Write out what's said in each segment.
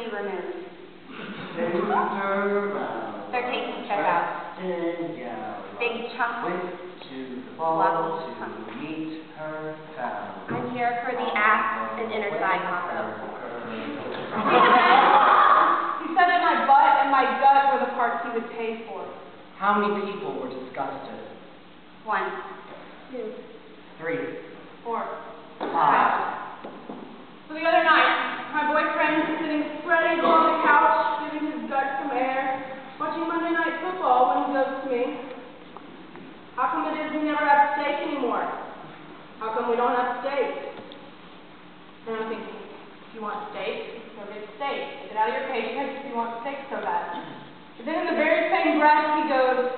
be removed. They're taking stuff out. Big chunks. Went to the ball to meet her pal. I'm here for the ass and inner thigh combo. He said that my butt and my gut were the parts he would pay for. How many people were disgusted? 1, 2, 3, 4, 5. So the other night, my boyfriend was sitting spread eagle on the couch, giving his gut some air, watching Monday Night Football when he goes to me, "How come it is we never have steak anymore? How come we don't have steak?" And I'm thinking, if you want steak, go get steak. Get it out of your paycheck if you want steak so bad. But then in the very same breath, he goes,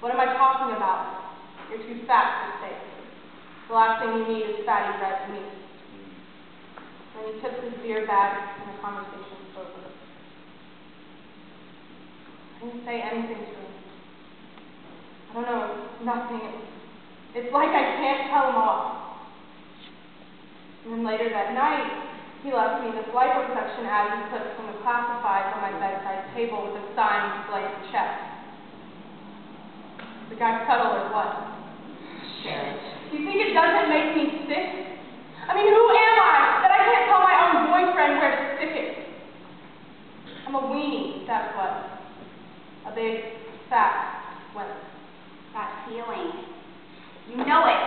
"What am I talking about? You're too fat for steak. The last thing you need is fatty red meat." And he tips his beer bag and the conversation's over. I didn't say anything to him. I don't know, nothing. It's like I can't tell him off. And then later that night, he left me this liposuction ad he clipped from the classifieds on my bedside table with a signed blank check. The guy subtle or what? Share it. Do you think it doesn't make me sick? I mean, who am I that I can't tell my own boyfriend where to stick it? I'm a weenie, that's what. A big, fat wimp. That feeling. You know it.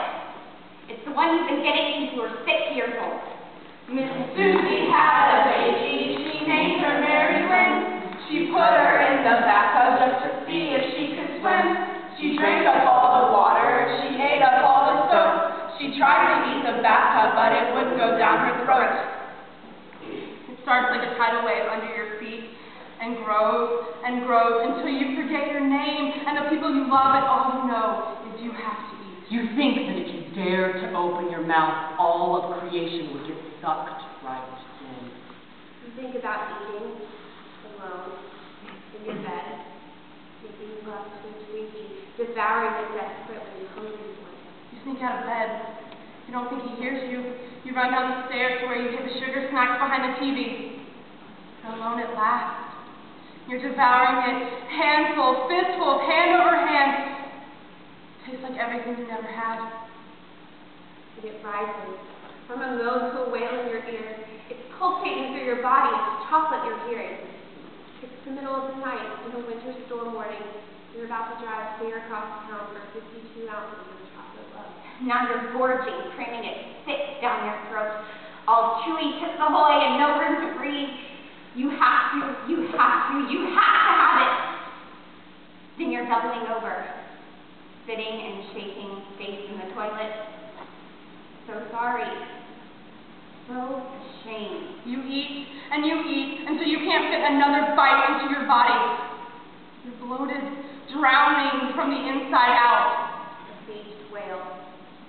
It's the one you've been getting since you were 6 years old. Miss Susie had a baby. She named her Mary Lynn. She put her in the bathtub just to see if she could swim. She drank up all the water. She ate up all the soap. She tried to eat the bathtub, but it wouldn't go down her throat. It starts like a tidal wave under your feet and grows until you forget your name and the people you love, and all you know is you have to eat. You think that if you dare to open your mouth, all of creation would get sucked right in. You think about eating alone in your bed, making love to a Twinkie, devouring it desperately, hungry for it. You sneak out of bed. You don't think he hears you. You run down the stairs to where you get the sugar snacks behind the TV. You're alone at last. You're devouring it, handful, fistful, hand over hand. Tastes like everything you never had. And it rises from a moan to a wail in your ears. It's pulsating through your body. It's chocolate you're hearing. It's the middle of the night in a winter storm morning. You're about to drive clear across town for 52 ounces of chocolate love. Now you're gorging, cramming it thick down your throat. All chewy, chips ahoy, and no room to breathe. You have to have it. Then you're doubling over, spitting and shaking, face in the toilet. So sorry. So ashamed. You eat and you eat until you can't fit another bite into your body. You're bloated, drowning from the inside out. A caged whale.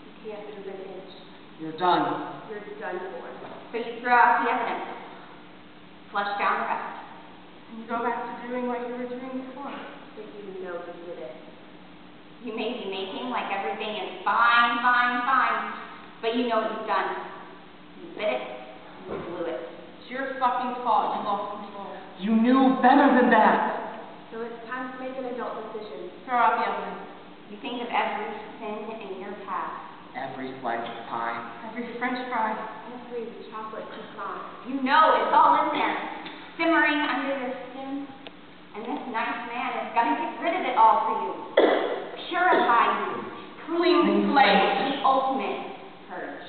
You can't move an inch. You're done. You're done for. So you throw out the evidence. Flush down the rest. And you go back to doing what you were doing before. But you know you did it. You may be making like everything is fine, but you know what you've done. You bit it, you blew it. It's your fucking fault you lost control. You knew better than that. So it's time to make an adult decision. Throw out the evidence. You think of every sin in your past. Every slice of pie. Every French fry. Every chocolate croissant. You know it's all in there, simmering under your skin. And this nice man is going to get rid of it all for you. Purify you. Clean slate. The ultimate purge.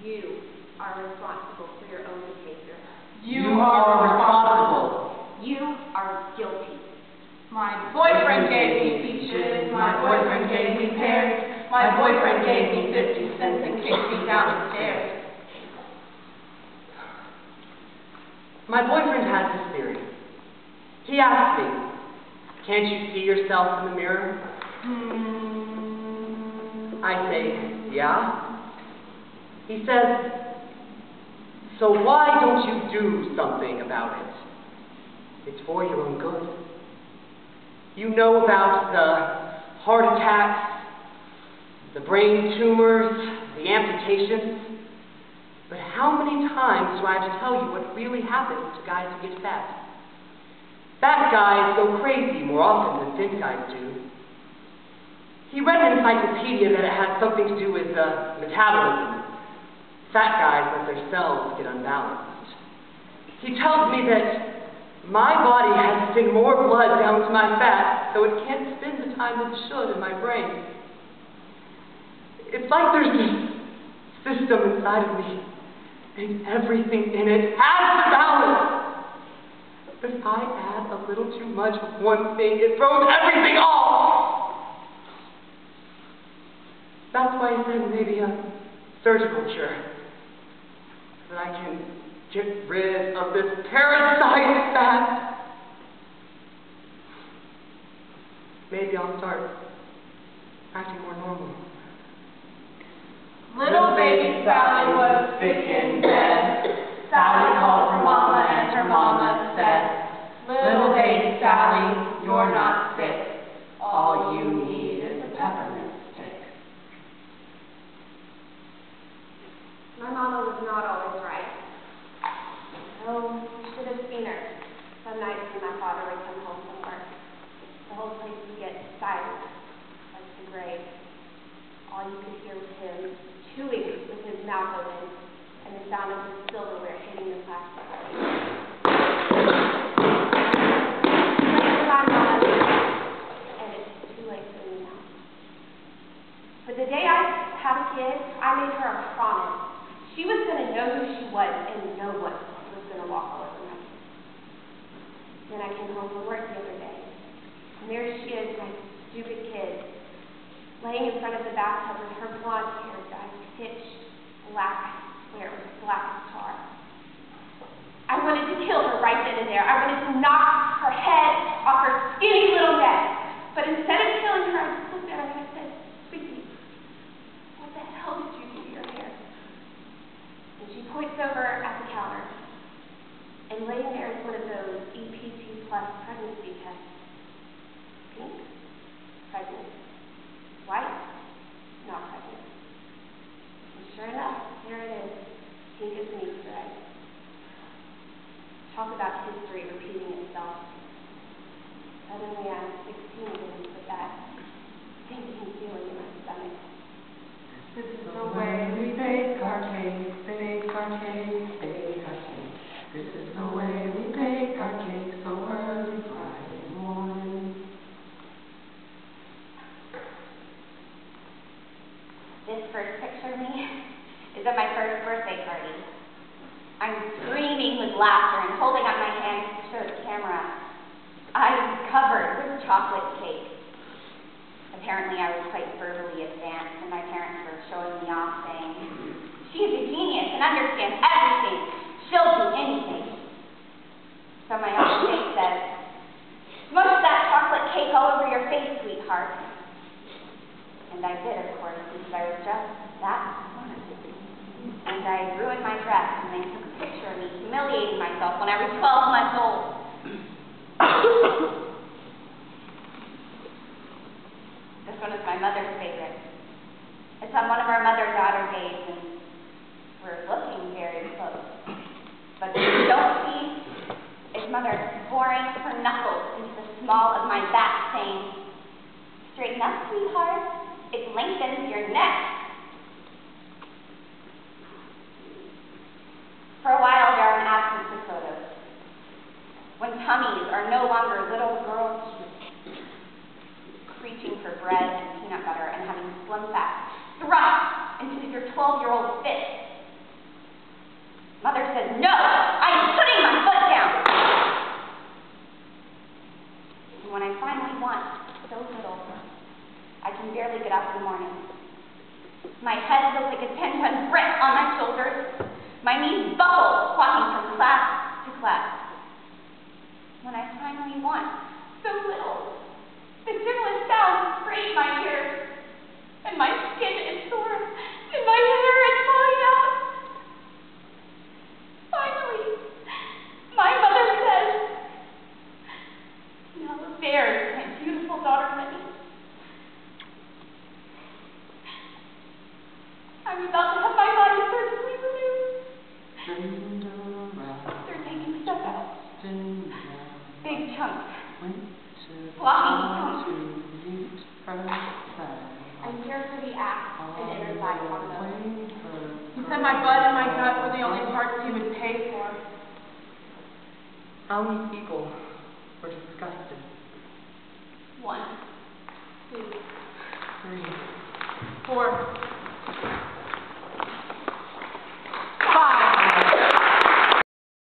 You are responsible for your own behavior. You are responsible. You are guilty. My boyfriend gave me peaches. My boyfriend gave me pears. My boyfriend gave me 50 cents and kicked me down the stairs. My boyfriend has this theory. He asked me, "Can't you see yourself in the mirror?" I say, "Yeah." He says, "So why don't you do something about it? It's for your own good. You know about the heart attacks, the brain tumors, the amputations. But how many times do I have to tell you what really happens to guys who get fat? Fat guys go crazy more often than thin guys do. He read an encyclopedia that it had something to do with metabolism. Fat guys let their cells get unbalanced. He tells me that my body has to send more blood down to my fat, so it can't spend the time it should in my brain. It's like there's this system inside of me, and everything in it has to balance. If I add a little too much of one thing, it throws everything off. That's why he said maybe a surgical cure, so that I can get rid of this parasite fat. Maybe I'll start acting more normal. Little baby Sally was sick in bed. Sally called her mama and her mama said, "Little baby Sally, you're not sick. All you need is a peppermint stick." My mama was not always right. Oh, you should have seen her. Some nights when my father would come home from work, the whole place would get silent, like the grave. All you could hear was him chewing with his mouth open, and the sound of his silverware hitting the plastic. My mama, and it's too late for me now. But the day I had a kid, I made her a promise. She was going to know who she was and know what was going to walk all over my kid. Then I came home from work the other day, and there she is, my stupid kid, laying in front of the bathtub with her blonde hair dyed pitch black, where it was black as tar. I wanted to kill her right then and there. I wanted to knock her head off her skinny little neck. But instead of killing her, I just looked at her and I said, "Sweetie, what the hell did you do to your hair?" And she points over at the counter, and laying there is one of those EPT plus pregnancy tests. Pink, pregnant. White, not pregnant. And sure enough, there it is, pink as an Easter egg. Talk about history repeating itself. Suddenly I'm 16 and with that sinking feeling in my stomach. This is the way we bake our cake, bake our cake, bake our cake. This is the way we bake our cake so early Friday morning. This first picture of me is at my first birthday party. I'm screaming with laughter and holding up my hand to show the camera. I'm covered with chocolate cake. Apparently I was quite verbally advanced, and my parents were showing me off, saying, "She is a genius and understands everything. She'll do anything." So my Uncle Jake says, "Smush that chocolate cake all over your face, sweetheart." And I did, of course, because I was just that smart. And I ruined my dress, and they took a picture of me humiliating myself when I was 12 months old. This one is my mother's favorite. It's on one of our mother-daughter days, and we're looking very close. But what you don't see is Mother boring her knuckles into the small of my back, saying, "Straighten up, sweetheart. It lengthens your neck." For a while, there are an absence of photos. When tummies are no longer little girls reaching for bread and peanut butter and having slim fat thrust into your 12-year-old fist. Mother says, "No, I'm putting my foot down." And when I finally want so little, I can barely get up in the morning. My head feels like a 10-ton brick on my shoulders. My knees buckle, walking from class to class. When I finally want so to the axe and inner thigh combo. He said my butt and my gut were the only parts he would pay for. How many people were disgusted? 1, 2, 3, 4.